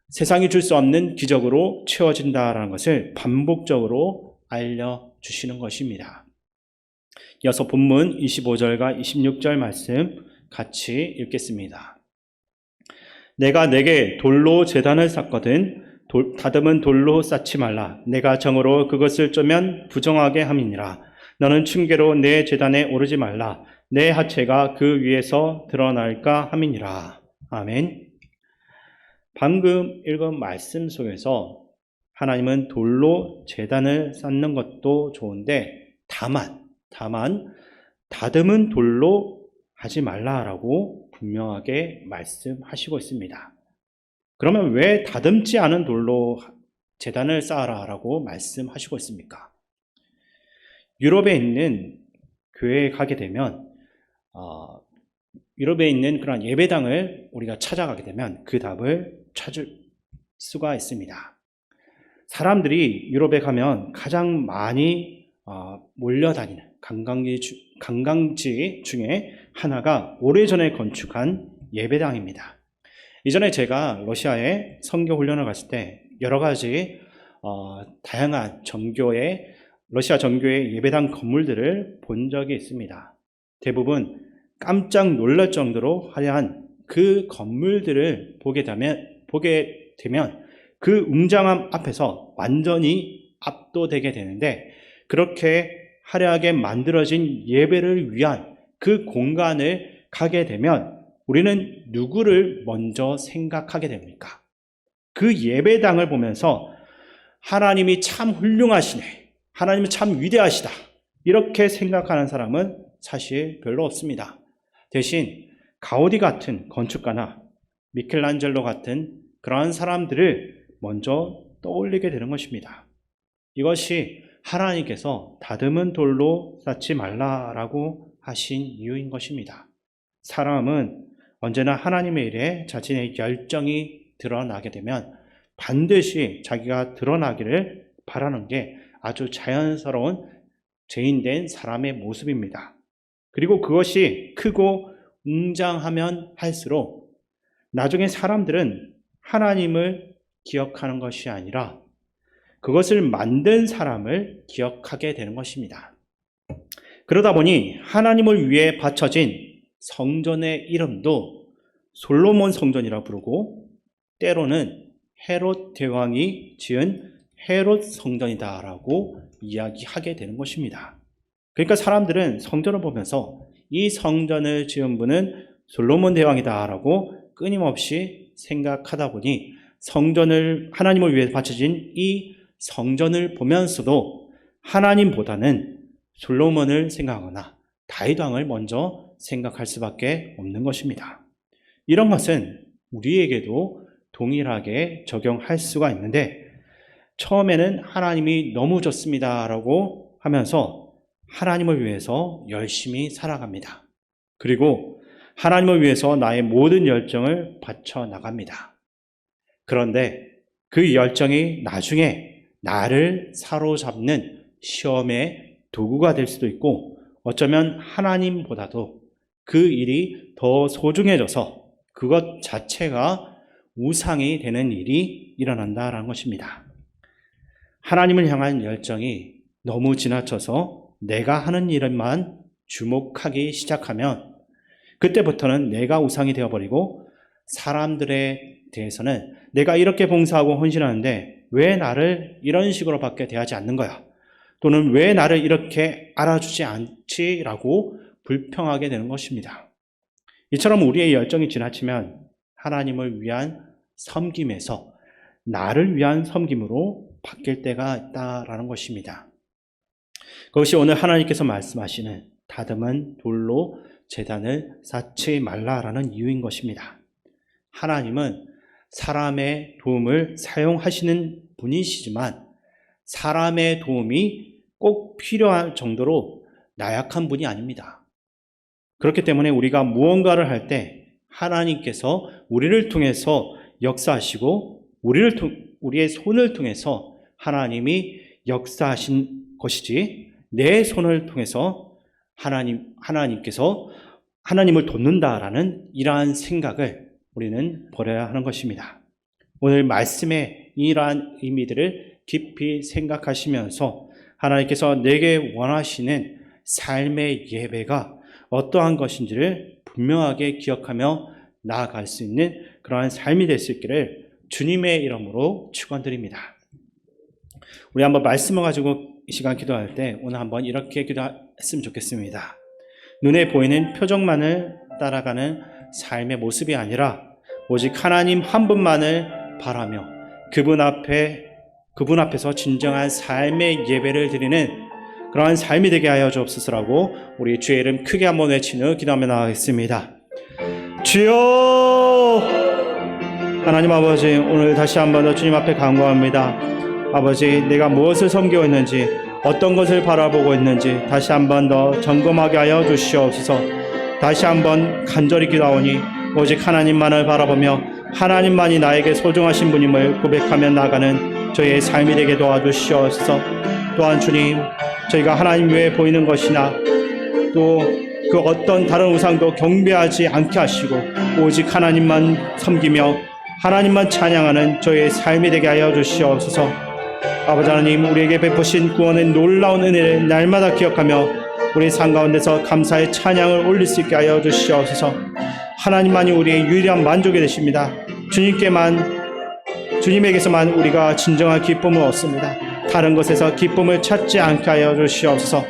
세상이 줄 수 없는 기적으로 채워진다는 것을 반복적으로 알려주시는 것입니다. 이어서 본문 25절과 26절 말씀 같이 읽겠습니다. 내가 내게 돌로 제단을 쌓거든 다듬은 돌로 쌓지 말라. 내가 정으로 그것을 쪼면 부정하게 함이니라. 너는 층계로 내 제단에 오르지 말라. 내 하체가 그 위에서 드러날까 함이니라. 아멘. 방금 읽은 말씀 속에서 하나님은 돌로 제단을 쌓는 것도 좋은데 다만 다듬은 돌로 하지 말라라고 분명하게 말씀하시고 있습니다. 그러면 왜 다듬지 않은 돌로 제단을 쌓아라라고 말씀하시고 있습니까? 유럽에 있는 교회에 가게 되면 유럽에 있는 그런 예배당을 우리가 찾아가게 되면 그 답을 찾을 수가 있습니다. 사람들이 유럽에 가면 가장 많이 몰려다니는 관광지 중에 하나가 오래전에 건축한 예배당입니다. 이전에 제가 러시아에 선교 훈련을 갔을 때 여러 가지 다양한 러시아 정교의 예배당 건물들을 본 적이 있습니다. 대부분 깜짝 놀랄 정도로 화려한 그 건물들을 보게 되면 그 웅장함 앞에서 완전히 압도되게 되는데 그렇게 화려하게 만들어진 예배를 위한 그 공간을 가게 되면 우리는 누구를 먼저 생각하게 됩니까? 그 예배당을 보면서 하나님이 참 훌륭하시네, 하나님은 참 위대하시다 이렇게 생각하는 사람은 사실 별로 없습니다. 대신 가우디 같은 건축가나 미켈란젤로 같은 그러한 사람들을 먼저 떠올리게 되는 것입니다. 이것이 하나님께서 다듬은 돌로 쌓지 말라라고 하신 이유인 것입니다. 사람은 언제나 하나님의 일에 자신의 열정이 드러나게 되면 반드시 자기가 드러나기를 바라는 게 아주 자연스러운 죄인된 사람의 모습입니다. 그리고 그것이 크고 웅장하면 할수록 나중에 사람들은 하나님을 기억하는 것이 아니라 그것을 만든 사람을 기억하게 되는 것입니다. 그러다 보니 하나님을 위해 바쳐진 성전의 이름도 솔로몬 성전이라 부르고 때로는 헤롯 대왕이 지은 헤롯 성전이다라고 이야기하게 되는 것입니다. 그러니까 사람들은 성전을 보면서 이 성전을 지은 분은 솔로몬 대왕이다라고 끊임없이 생각하다 보니 하나님을 위해 바쳐진 이 성전을 보면서도 하나님보다는 솔로몬을 생각하거나 다윗 왕을 먼저 생각할 수밖에 없는 것입니다. 이런 것은 우리에게도 동일하게 적용할 수가 있는데 처음에는 하나님이 너무 좋습니다라고 하면서 하나님을 위해서 열심히 살아갑니다. 그리고 하나님을 위해서 나의 모든 열정을 바쳐 나갑니다. 그런데 그 열정이 나중에 나를 사로잡는 시험의 도구가 될 수도 있고, 어쩌면 하나님보다도 그 일이 더 소중해져서 그것 자체가 우상이 되는 일이 일어난다라는 것입니다. 하나님을 향한 열정이 너무 지나쳐서 내가 하는 일만 주목하기 시작하면 그때부터는 내가 우상이 되어버리고, 사람들에 대해서는 내가 이렇게 봉사하고 헌신하는데 왜 나를 이런 식으로밖에 대하지 않는 거야? 또는 왜 나를 이렇게 알아주지 않지라고 불평하게 되는 것입니다. 이처럼 우리의 열정이 지나치면 하나님을 위한 섬김에서 나를 위한 섬김으로 바뀔 때가 있다라는 것입니다. 그것이 오늘 하나님께서 말씀하시는 다듬은 돌로 제단을 쌓지 말라라는 이유인 것입니다. 하나님은 사람의 도움을 사용하시는 분이시지만 사람의 도움이 꼭 필요할 정도로 나약한 분이 아닙니다. 그렇기 때문에 우리가 무언가를 할 때 하나님께서 우리를 통해서 역사하시고 우리의 손을 통해서 하나님이 역사하신 것이지, 내 손을 통해서 하나님께서 하나님을 돕는다라는 이러한 생각을 우리는 버려야 하는 것입니다. 오늘 말씀의 이러한 의미들을 깊이 생각하시면서 하나님께서 내게 원하시는 삶의 예배가 어떠한 것인지를 분명하게 기억하며 나아갈 수 있는 그러한 삶이 될 수 있기를 주님의 이름으로 축원드립니다. 우리 한번 말씀을 가지고 이 시간 기도할 때 오늘 한번 이렇게 기도했으면 좋겠습니다. 눈에 보이는 표정만을 따라가는 삶의 모습이 아니라 오직 하나님 한 분만을 바라며 그분 앞에서 진정한 삶의 예배를 드리는 그러한 삶이 되게 하여 주옵소서라고 우리 주의 이름 크게 한번 외치며 기도하며 나가겠습니다. 주여! 하나님 아버지, 오늘 다시 한번 더 주님 앞에 간구합니다. 아버지, 내가 무엇을 섬기고 있는지, 어떤 것을 바라보고 있는지 다시 한번 더 점검하게 하여 주시옵소서. 다시 한번 간절히 기도하오니 오직 하나님만을 바라보며 하나님만이 나에게 소중하신 분임을 고백하며 나가는 저희의 삶이 되게 도와주시옵소서. 또한 주님, 저희가 하나님 외에 보이는 것이나 또 그 어떤 다른 우상도 경배하지 않게 하시고 오직 하나님만 섬기며 하나님만 찬양하는 저희의 삶이 되게 하여 주시옵소서. 아버지 하나님, 우리에게 베푸신 구원의 놀라운 은혜를 날마다 기억하며 우리 삶 가운데서 감사의 찬양을 올릴 수 있게 하여 주시옵소서. 하나님만이 우리의 유일한 만족이 되십니다. 주님에게서만 우리가 진정한 기쁨을 얻습니다. 다른 것에서 기쁨을 찾지 않게 하여 주시옵소서.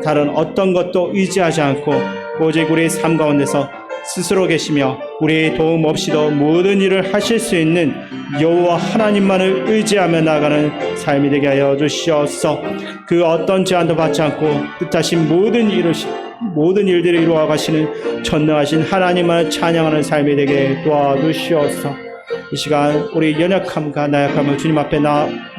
다른 어떤 것도 의지하지 않고 오직 우리의 삶 가운데서 스스로 계시며 우리의 도움 없이도 모든 일을 하실 수 있는 여호와 하나님만을 의지하며 나아가는 삶이 되게 하여 주시옵소서. 그 어떤 제한도 받지 않고 뜻하신 모든 일들을 이루어 가시는 전능하신 하나님만을 찬양하는 삶이 되게 도와주시옵소서. 이 시간 우리 연약함과 나약함을 주님 앞에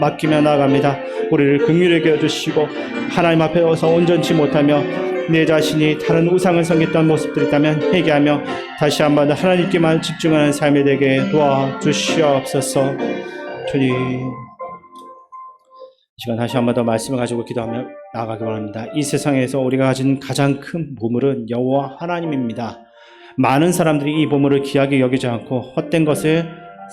맡기며 나아갑니다. 우리를 긍휼히 여겨주시고 하나님 앞에 서서 온전치 못하며 내 자신이 다른 우상을 섬겼던 모습들이 있다면 회개하며 다시 한번 하나님께만 집중하는 삶이 되게 도와주시옵소서. 주님, 이 시간 다시 한번 더 말씀을 가지고 기도하며 나아가기 원합니다. 이 세상에서 우리가 가진 가장 큰 보물은 여호와 하나님입니다. 많은 사람들이 이 보물을 귀하게 여기지 않고 헛된 것을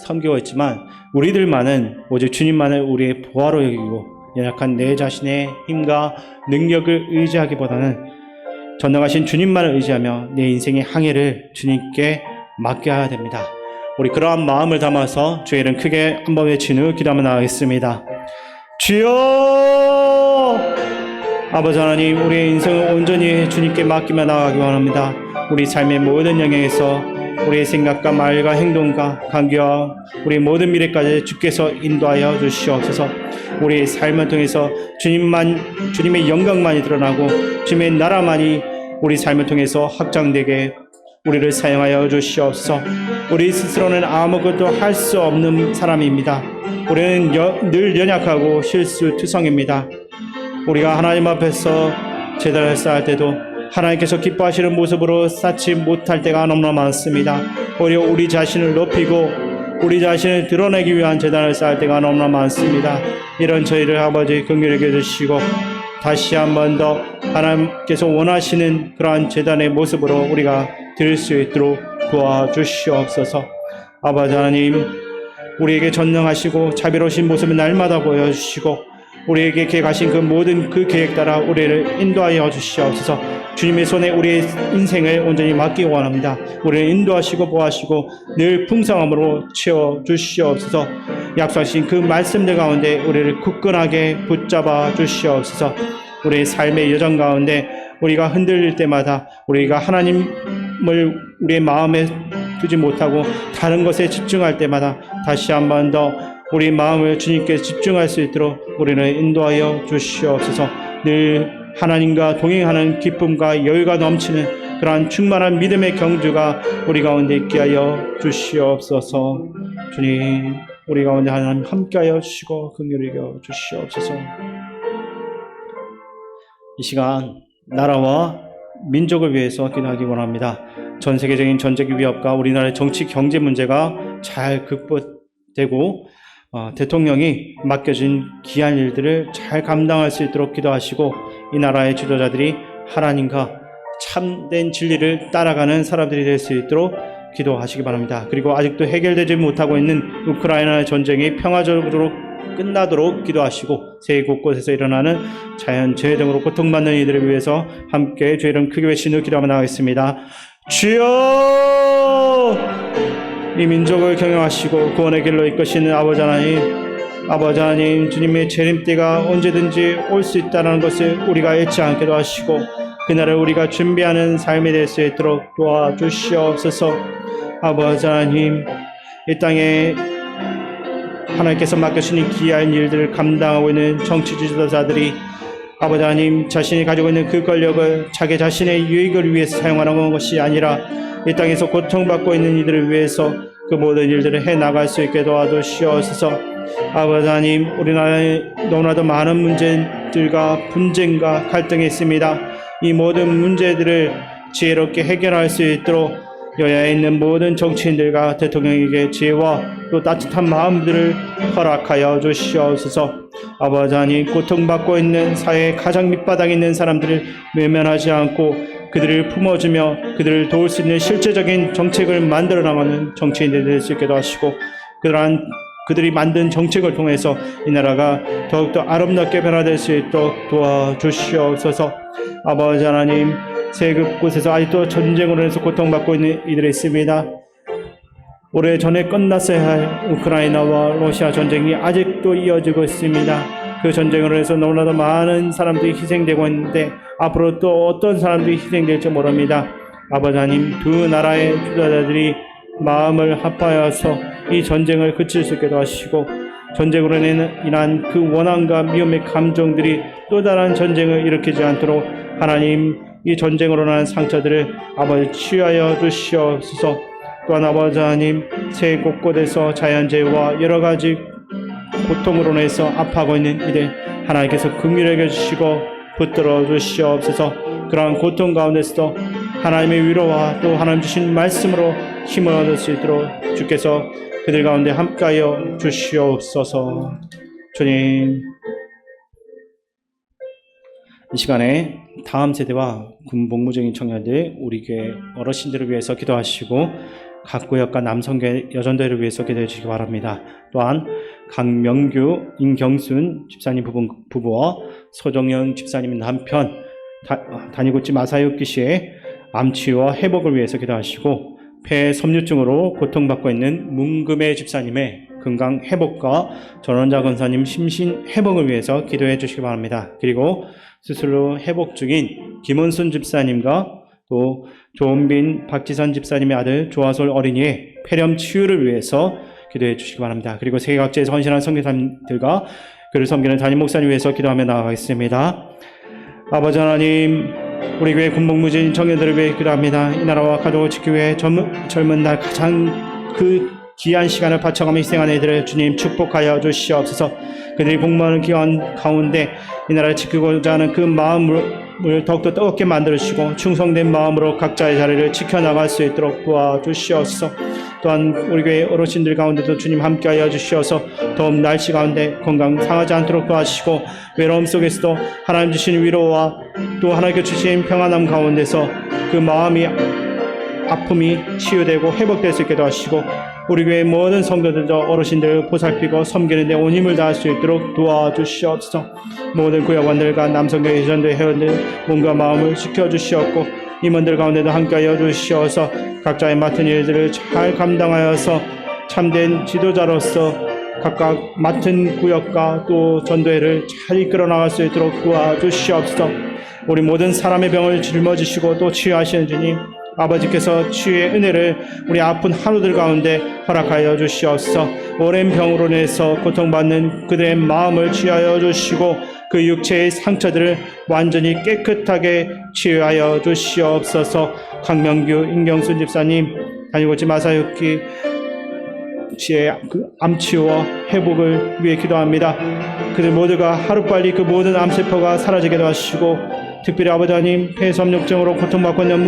섬기고 있지만 우리들만은 오직 주님만을 우리의 보화로 여기고 연약한 내 자신의 힘과 능력을 의지하기보다는 전능하신 주님만을 의지하며 내 인생의 항해를 주님께 맡겨야 됩니다. 우리 그러한 마음을 담아서 주의 이름 크게 한번 외친 후 기도하며 나가겠습니다. 주여! 아버지 하나님, 우리의 인생을 온전히 주님께 맡기며 나아가기 원합니다. 우리 삶의 모든 영역에서 우리의 생각과 말과 행동과 관계와 우리 모든 미래까지 주께서 인도하여 주시옵소서. 우리의 삶을 통해서 주님의 영광만이 드러나고 주님의 나라만이 우리 삶을 통해서 확장되게 우리를 사용하여 주시옵소서. 우리 스스로는 아무것도 할 수 없는 사람입니다. 우리는 늘 연약하고 실수투성입니다. 우리가 하나님 앞에서 제단을 쌓을 때도 하나님께서 기뻐하시는 모습으로 쌓지 못할 때가 너무나 많습니다. 오히려 우리 자신을 높이고 우리 자신을 드러내기 위한 재단을 쌓을 때가 너무나 많습니다. 이런 저희를 아버지 긍휼히 여겨주시고 다시 한 번 더 하나님께서 원하시는 그러한 재단의 모습으로 우리가 드릴 수 있도록 도와주시옵소서. 아버지 하나님, 우리에게 전능하시고 자비로우신 모습을 날마다 보여주시고 우리에게 계획하신 그 모든 그 계획 따라 우리를 인도하여 주시옵소서. 주님의 손에 우리의 인생을 온전히 맡기기 원합니다. 우리를 인도하시고 보호하시고 늘 풍성함으로 채워주시옵소서. 약속하신 그 말씀들 가운데 우리를 굳건하게 붙잡아 주시옵소서. 우리의 삶의 여정 가운데 우리가 흔들릴 때마다 우리가 하나님을 우리의 마음에 두지 못하고 다른 것에 집중할 때마다 다시 한 번 더 우리 마음을 주님께 집중할 수 있도록 우리를 인도하여 주시옵소서. 늘 하나님과 동행하는 기쁨과 여유가 넘치는 그러한 충만한 믿음의 경주가 우리 가운데 있게 하여 주시옵소서. 주님, 우리 가운데 하나님 함께하여 주시고 긍휼히 여겨 주시옵소서. 이 시간 나라와 민족을 위해서 기도하기 원합니다. 전 세계적인 전쟁 위협과 우리나라의 정치 경제 문제가 잘 극복되고 대통령이 맡겨진 귀한 일들을 잘 감당할 수 있도록 기도하시고 이 나라의 지도자들이 하나님과 참된 진리를 따라가는 사람들이 될 수 있도록 기도하시기 바랍니다. 그리고 아직도 해결되지 못하고 있는 우크라이나 전쟁이 평화적으로 끝나도록 기도하시고 세계 곳곳에서 일어나는 자연재해 등으로 고통받는 이들을 위해서 함께 주의 이름 크게 외치며 기도하며 나가겠습니다. 주여! 이 민족을 경영하시고 구원의 길로 이끄시는 아버지 하나님, 주님의 재림 때가 언제든지 올 수 있다는 것을 우리가 잊지 않게 도와주시고 그날을 우리가 준비하는 삶이 될 수 있도록 도와주시옵소서. 아버지 하나님, 이 땅에 하나님께서 맡겨주신 귀한 일들을 감당하고 있는 정치 지도자들이 아버지 하나님 자신이 가지고 있는 그 권력을 자기 자신의 유익을 위해서 사용하는 것이 아니라 이 땅에서 고통받고 있는 이들을 위해서 그 모든 일들을 해나갈 수 있게 도와주시옵소서. 아버지 하나님, 우리나라에 너무나도 많은 문제들과 분쟁과 갈등이 있습니다. 이 모든 문제들을 지혜롭게 해결할 수 있도록 여야에 있는 모든 정치인들과 대통령에게 지혜와 또 따뜻한 마음들을 허락하여 주시옵소서. 아버지 하나님, 고통받고 있는 사회의 가장 밑바닥에 있는 사람들을 외면하지 않고 그들을 품어주며 그들을 도울 수 있는 실제적인 정책을 만들어 나가는 정치인들이 될 수 있게 도와주시고 그들이 만든 정책을 통해서 이 나라가 더욱더 아름답게 변화될 수 있도록 도와주시옵소서. 아버지 하나님, 세계 곳에서 아직도 전쟁으로 해서 고통받고 있는 이들이 있습니다. 오래전에 끝났어야 할 우크라이나와 러시아 전쟁이 아직도 이어지고 있습니다. 그 전쟁으로 해서 너무나도 많은 사람들이 희생되고 있는데 앞으로 또 어떤 사람들이 희생될지 모릅니다. 아버지 하나님, 두 나라의 지도자들이 마음을 합하여서 이 전쟁을 그칠 수 있게 도와주시고 전쟁으로 인한 그 원한과 미움의 감정들이 또 다른 전쟁을 일으키지 않도록 하나님, 이 전쟁으로 인한 상처들을 아버지 치유하여 주시옵소서. 또한 아버지 하나님, 세계 곳곳에서 자연재해와 여러 가지 고통으로 인해서 아파하고 있는 이들 하나님께서 긍휼히 여겨주시고 붙들어 주시옵소서. 그러한 고통 가운데서도 하나님의 위로와 또 하나님 주신 말씀으로 힘을 얻을 수 있도록 주께서 그들 가운데 함께하여 주시옵소서. 주님, 이 시간에 다음 세대와 군복무중인 청년들, 우리 교회 어르신들을 위해서 기도하시고 각 구역과 남성교회 여전대를 위해서 기도해 주시기 바랍니다. 또한 강명규, 임경순 집사님 부부와 소정영 집사님 남편, 다니고치 마사유키 씨의 암치유와 회복을 위해서 기도하시고 폐 섬유증으로 고통받고 있는 문금의 집사님의 건강 회복과 전원자 권사님 심신 회복을 위해서 기도해 주시기 바랍니다. 그리고 수술로 회복 중인 김원순 집사님과 또 조은빈 박지선 집사님의 아들 조화솔 어린이의 폐렴 치유를 위해서 기도해 주시기 바랍니다. 그리고 세계 각지에서 헌신한 선교사님들과 그를 섬기는 담임 목사님 위해서 기도하며 나아가겠습니다. 아버지 하나님, 우리 교회 군복무진 청년들을 위해 기도합니다. 이 나라와 가족을 지키기 위해 젊은 날 가장 그 귀한 시간을 바쳐가며 희생하는 이들을 주님 축복하여 주시옵소서. 그들이 복무하는 기간 가운데 이 나라를 지키고자 하는 그 마음을 더욱더 뜨겁게 만들어주시고 충성된 마음으로 각자의 자리를 지켜나갈 수 있도록 도와주시옵소서. 또한 우리 교회 어르신들 가운데도 주님 함께하여 주시어서 더운 날씨 가운데 건강 상하지 않도록 도와주시고 외로움 속에서도 하나님 주신 위로와 또 하나님께 주신 평안함 가운데서 그 마음이 아픔이 치유되고 회복될 수 있게 도와주시고 우리 교회 모든 성도들도 어르신들 보살피고 섬기는 데 온 힘을 다할 수 있도록 도와주시옵소서. 모든 구역원들과 남성교회 전도회 회원들 몸과 마음을 지켜주시옵고 임원들 가운데도 함께하여 주시어서 각자의 맡은 일들을 잘 감당하여서 참된 지도자로서 각각 맡은 구역과 또 전도회를 잘 이끌어 나갈 수 있도록 도와주시옵소서. 우리 모든 사람의 병을 짊어지시고 또 치유하시는 주님, 아버지께서 치유의 은혜를 우리 아픈 하루들 가운데 허락하여 주시옵소서. 오랜 병으로 인해서 고통받는 그들의 마음을 치유하여 주시고 그 육체의 상처들을 완전히 깨끗하게 치유하여 주시옵소서. 강명규, 임경순 집사님, 다니고치 마사유키 씨의 그 암치유와 회복을 위해 기도합니다. 그들 모두가 하루빨리 그 모든 암세포가 사라지게 도와주시고 특별히 아버지 하나님 폐섬유증으로 고통받고 있는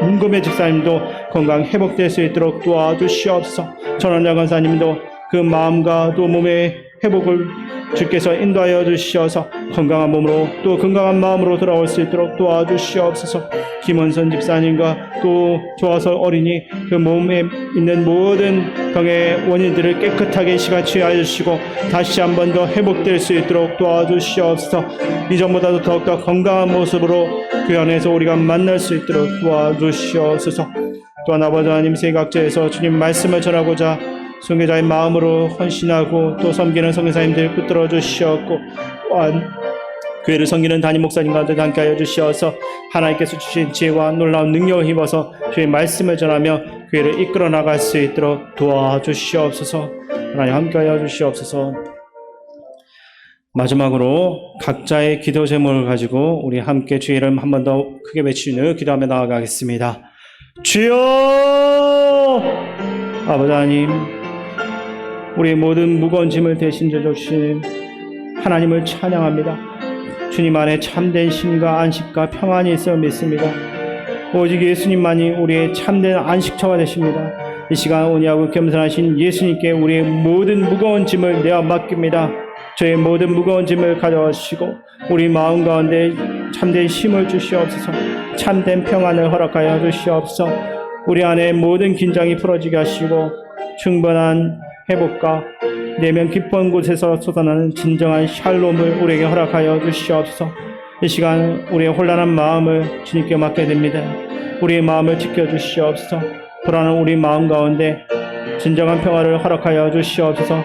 문금의 집사님도 건강 회복될 수 있도록 도와주시옵소서. 전원장 권사님도 그 마음과 또 몸의 회복을 주께서 인도하여 주시어서 건강한 몸으로 또 건강한 마음으로 돌아올 수 있도록 도와주시옵소서. 김원선 집사님과 또 조화설 어린이 그 몸에 있는 모든 병의 원인들을 깨끗하게 시간 치유하여 주시고 다시 한 번 더 회복될 수 있도록 도와주시옵소서. 이전보다도 더욱더 건강한 모습으로 그 안에서 우리가 만날 수 있도록 도와주시옵소서. 또한 아버지 하나님 세각제에서 주님 말씀을 전하고자 선교자의 마음으로 헌신하고 또 섬기는 선교사님들 붙들어 주시었고 또한 교회를 섬기는 담임 목사님과도 함께하여 주시어서 하나님께서 주신 지혜와 놀라운 능력을 힘입어서 주의 말씀을 전하며 교회를 이끌어 나갈 수 있도록 도와주시옵소서. 하나님 함께하여 주시옵소서. 마지막으로 각자의 기도 제목을 가지고 우리 함께 주의 이름 한 번 더 크게 외치는 기도하며 나아가겠습니다. 주여! 아버지 하나님, 우리의 모든 무거운 짐을 대신 져 주신 하나님을 찬양합니다. 주님 안에 참된 쉼과 안식과 평안이 있어 믿습니다. 오직 예수님만이 우리의 참된 안식처가 되십니다. 이 시간 온유하고 겸손하신 예수님께 우리의 모든 무거운 짐을 내어 맡깁니다. 저의 모든 무거운 짐을 가져가시고 우리 마음 가운데 참된 쉼을 주시옵소서. 참된 평안을 허락하여 주시옵소서. 우리 안에 모든 긴장이 풀어지게 하시고 충분한 회복과 내면 깊은 곳에서 솟아나는 진정한 샬롬을 우리에게 허락하여 주시옵소서. 이 시간 우리의 혼란한 마음을 주님께 맡게 됩니다. 우리의 마음을 지켜주시옵소서. 불안한 우리 마음 가운데 진정한 평화를 허락하여 주시옵소서.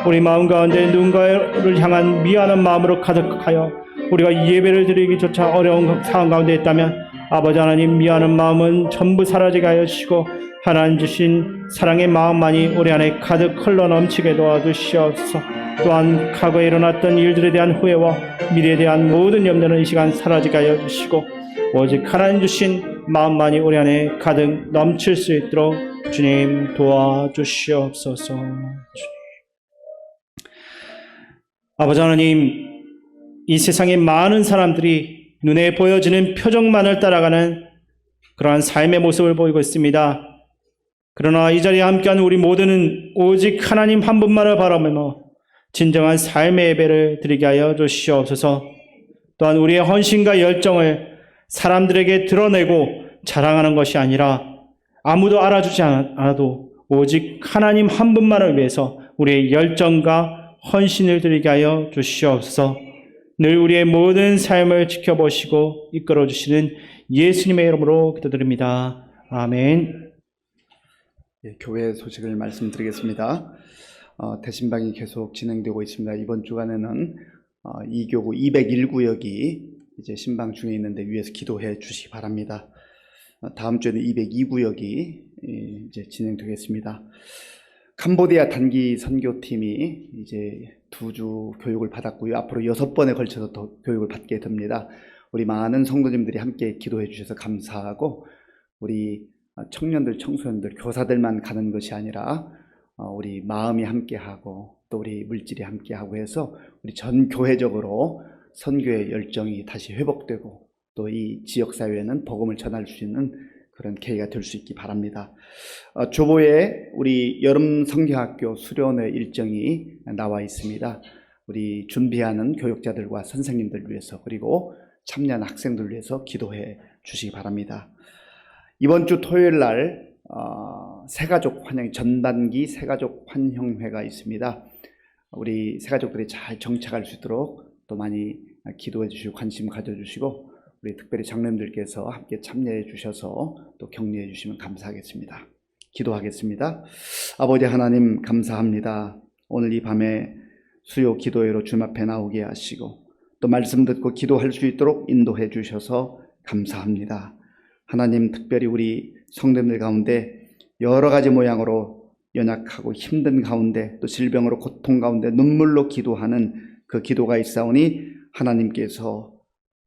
우리 마음 가운데 누군가를 향한 미안한 마음으로 가득하여 우리가 예배를 드리기조차 어려운 상황 가운데 있다면 아버지 하나님 미안한 마음은 전부 사라지게 하여 주시고 하나님 주신 사랑의 마음만이 우리 안에 가득 흘러넘치게 도와주시옵소서. 또한 과거에 일어났던 일들에 대한 후회와 미래에 대한 모든 염려는 이 시간 사라지게 하여 주시고 오직 하나님 주신 마음만이 우리 안에 가득 넘칠 수 있도록 주님 도와주시옵소서. 아버지 하나님, 이 세상의 많은 사람들이 눈에 보여지는 표정만을 따라가는 그러한 삶의 모습을 보이고 있습니다. 그러나 이 자리에 함께한 우리 모두는 오직 하나님 한 분만을 바라보며 진정한 삶의 예배를 드리게 하여 주시옵소서. 또한 우리의 헌신과 열정을 사람들에게 드러내고 자랑하는 것이 아니라 아무도 알아주지 않아도 오직 하나님 한 분만을 위해서 우리의 열정과 헌신을 드리게 하여 주시옵소서. 늘 우리의 모든 삶을 지켜보시고 이끌어 주시는 예수님의 이름으로 기도드립니다. 아멘. 교회 소식을 말씀드리겠습니다. 대신방이 계속 진행되고 있습니다. 이번 주간에는 2교구 201구역이 이제 신방 중에 있는데 위에서 기도해 주시기 바랍니다. 다음 주에는 202구역이 이제 진행되겠습니다. 캄보디아 단기 선교팀이 이제 2주 교육을 받았고요. 앞으로 6번에 걸쳐서 더 교육을 받게 됩니다. 우리 많은 성도님들이 함께 기도해 주셔서 감사하고 우리 청년들, 청소년들, 교사들만 가는 것이 아니라 우리 마음이 함께하고 또 우리 물질이 함께하고 해서 우리 전 교회적으로 선교의 열정이 다시 회복되고 또 이 지역사회에는 복음을 전할 수 있는 그런 계기가 될 수 있기 바랍니다. 조보에 우리 여름 성경학교 수련회 일정이 나와 있습니다. 우리 준비하는 교육자들과 선생님들 위해서 그리고 참여한 학생들 위해서 기도해 주시기 바랍니다. 이번 주 토요일 날 새가족 환영 전반기 새가족 환영회가 있습니다. 우리 새가족들이 잘 정착할 수 있도록 또 많이 기도해 주시고 관심 가져주시고 우리 특별히 장로님들께서 함께 참여해 주셔서 또 격려해 주시면 감사하겠습니다. 기도하겠습니다. 아버지 하나님 감사합니다. 오늘 이 밤에 수요 기도회로 주님 앞에 나오게 하시고 또 말씀 듣고 기도할 수 있도록 인도해 주셔서 감사합니다. 하나님 특별히 우리 성도님들 가운데 여러 가지 모양으로 연약하고 힘든 가운데 또 질병으로 고통 가운데 눈물로 기도하는 그 기도가 있사오니 하나님께서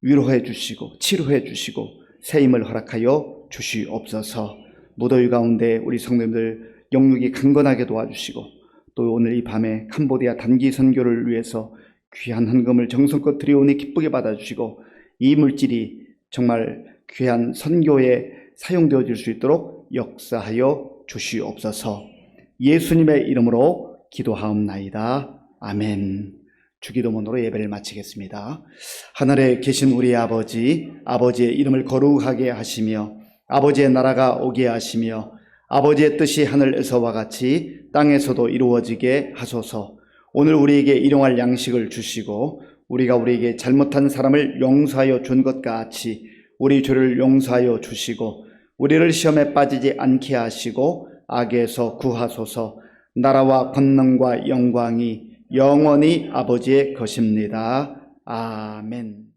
위로해 주시고 치료해 주시고 새 힘을 허락하여 주시옵소서. 무더위 가운데 우리 성도님들 영육이 강건하게 도와주시고 또 오늘 이 밤에 캄보디아 단기 선교를 위해서 귀한 헌금을 정성껏 드려오니 기쁘게 받아주시고 이 물질이 정말 귀한 선교에 사용되어질 수 있도록 역사하여 주시옵소서. 예수님의 이름으로 기도하옵나이다. 아멘. 주기도문으로 예배를 마치겠습니다. 하늘에 계신 우리 아버지, 아버지의 이름을 거룩하게 하시며 아버지의 나라가 오게 하시며 아버지의 뜻이 하늘에서와 같이 땅에서도 이루어지게 하소서. 오늘 우리에게 일용할 양식을 주시고 우리가 우리에게 잘못한 사람을 용서하여 준 것 같이 우리 죄를 용서하여 주시고 우리를 시험에 빠지지 않게 하시고 악에서 구하소서. 나라와 권능과 영광이 영원히 아버지의 것입니다. 아멘.